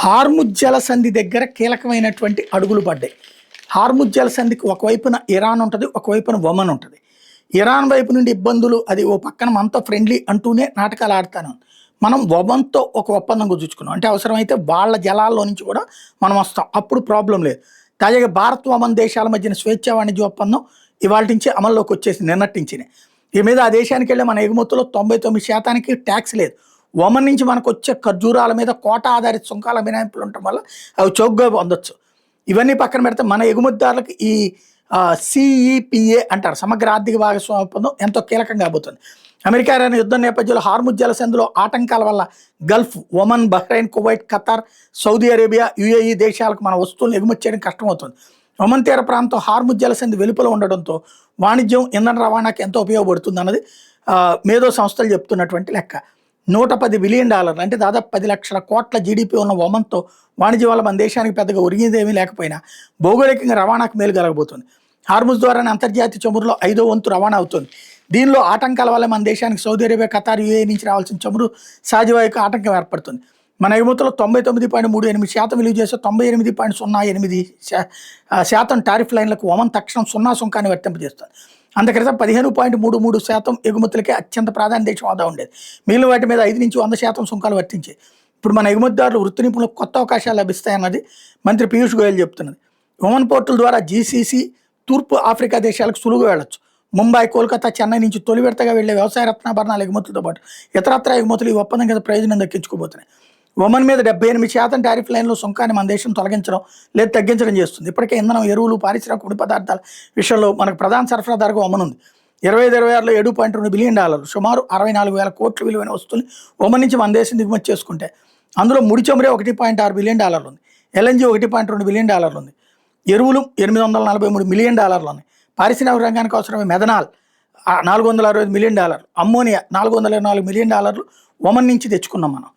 Hormuz జలసంధి దగ్గర కీలకమైనటువంటి అడుగులు పడ్డాయి. హార్ముజ్ జలసంధికి ఒకవైపున ఇరాన్ ఉంటుంది, ఒకవైపున ఒమన్ ఉంటుంది. ఇరాన్ వైపు నుండి ఇబ్బందులు, అది ఓ పక్కన మనతో ఫ్రెండ్లీ అంటూనే నాటకాలు ఆడతాను. మనం ఒమన్తో ఒక ఒప్పందం కుదుర్చుకున్నాం, అంటే అవసరమైతే వాళ్ళ జలాల్లో నుంచి కూడా మనం వస్తాం, అప్పుడు ప్రాబ్లం లేదు. తాజాగా భారత్ ఒమన్ దేశాల మధ్యన స్వేచ్ఛా వాణిజ్య ఒప్పందం ఇవాళ నుంచి అమల్లోకి వచ్చేసి నిన్నట్టించినే. ఈ మీద ఆ దేశానికి వెళ్ళి మన ఎగుమతుల్లో 99% ట్యాక్స్ లేదు. ఒమన్ నుంచి మనకు వచ్చే ఖర్జూరాల మీద కోటా ఆధారిత సుంకాల మినహాయింపులు ఉండటం వల్ల అవి చౌకగా పొందొచ్చు. ఇవన్నీ పక్కన పెడితే మన ఎగుమతిదారులకు ఈ సిఈపిఏ అంటారు, సమగ్ర ఆర్థిక భాగస్వామ్య ఒప్పందం ఎంతో కీలకం కాబోతుంది. అమెరికా ఇరాన్ యుద్ధం నేపథ్యంలో హార్ముజ్ జలసంధిలో ఆటంకాల వల్ల Gulf, Oman, Bahrain, Kuwait, Qatar, Saudi Arabia, UAE దేశాలకు మన వస్తువులను ఎగుమతి చేయడం కష్టమవుతుంది. ఒమన్ తీర ప్రాంతం హార్ముజ్ జలసంధి వెలుపల ఉండడంతో వాణిజ్యం, ఇంధన రవాణాకి ఎంతో ఉపయోగపడుతుంది అన్నది మేధో సంస్థలు చెప్తున్నటువంటి లెక్క. $110 బిలియన్, అంటే దాదాపు 10 లక్షల కోట్ల జీడిపి ఉన్న ఒమన్తో వాణిజ్యం వల్ల మన దేశానికి పెద్దగా ఒరిగేదేమీ లేకపోయినా భౌగోళికంగా రవాణాకు మేలు కలగబోతుంది. హార్ముజ్ ద్వారానే అంతర్జాతీయ చమురులో 5వ వంతు రవాణా అవుతుంది. దీనిలో ఆటంకాల వల్ల మన దేశానికి సౌదీ అరేబియా, ఖతార్, యుఏఈ నుంచి రావాల్సిన చమురు సహజవాయువుకు ఆటంకం ఏర్పడుతుంది. మన ఎగుమతుల్లో 99.38% విలువ చేసే 98.08% టారిఫ్ లైన్లకు ఒమన్ తక్షణం 0 సుంకాన్ని వర్తింపజేస్తుంది. అందుకని 15.33% ఎగుమతులకే అత్యంత ప్రాధాన్య దేశం హోదా ఉండేది. మిగిలిన వాటి మీద 5 నుంచి 100% సుంకాలు వర్తించాయి. ఇప్పుడు మన ఎగుమతిదారులు, వృత్తి నిపుణులకు కొత్త అవకాశాలు లభిస్తాయన్నది మంత్రి పీయూష్ గోయల్ చెప్తున్నది. ఒమన్ పోర్టుల ద్వారా జీసీసీ, తూర్పు ఆఫ్రికా దేశాలకు సులువుగా వెళ్ళొచ్చు. ముంబై, కోల్కతా, చెన్నై నుంచి తొలి విడతగా వెళ్లే వ్యవసాయ రత్నాభరణాల ఎగుమతులతో పాటు ఇతరత్ర ఎగుమతులు ఈ ఒప్పందం కింద ప్రయోజనం దక్కించుకోబోతున్నాయి. ఒమన్ మీద 78% టారిఫ్ లైన్లో సుంకాన్ని మన దేశం తొలగించడం లేదా తగ్గించడం చేస్తుంది. ఇప్పటికే ఇంధనం, ఎరువులు, పారిశ్రామిక ముడి పదార్థాల విషయంలో మనకు ప్రధాన సరఫరాదారుగా ఒమన్ ఉంది. 2025-26లో $7.2 బిలియన్, సుమారు 64,000 కోట్ల విలువైన వస్తువులు ఒమన్ నుంచి మన దేశం దిగుమతి చేసుకుంటే అందులో ముడి చమురే $1.6 బిలియన్ ఉంది. ఎల్ఎన్జీ $1.2 బిలియన్ ఉంది. ఎరువులు $843 మిలియన్ ఉన్నాయి. పారిశ్రామిక రంగానికి అవసరమైన methanol $465 million, ammonia $424 million Oman నుంచి తెచ్చుకున్నాం మనం.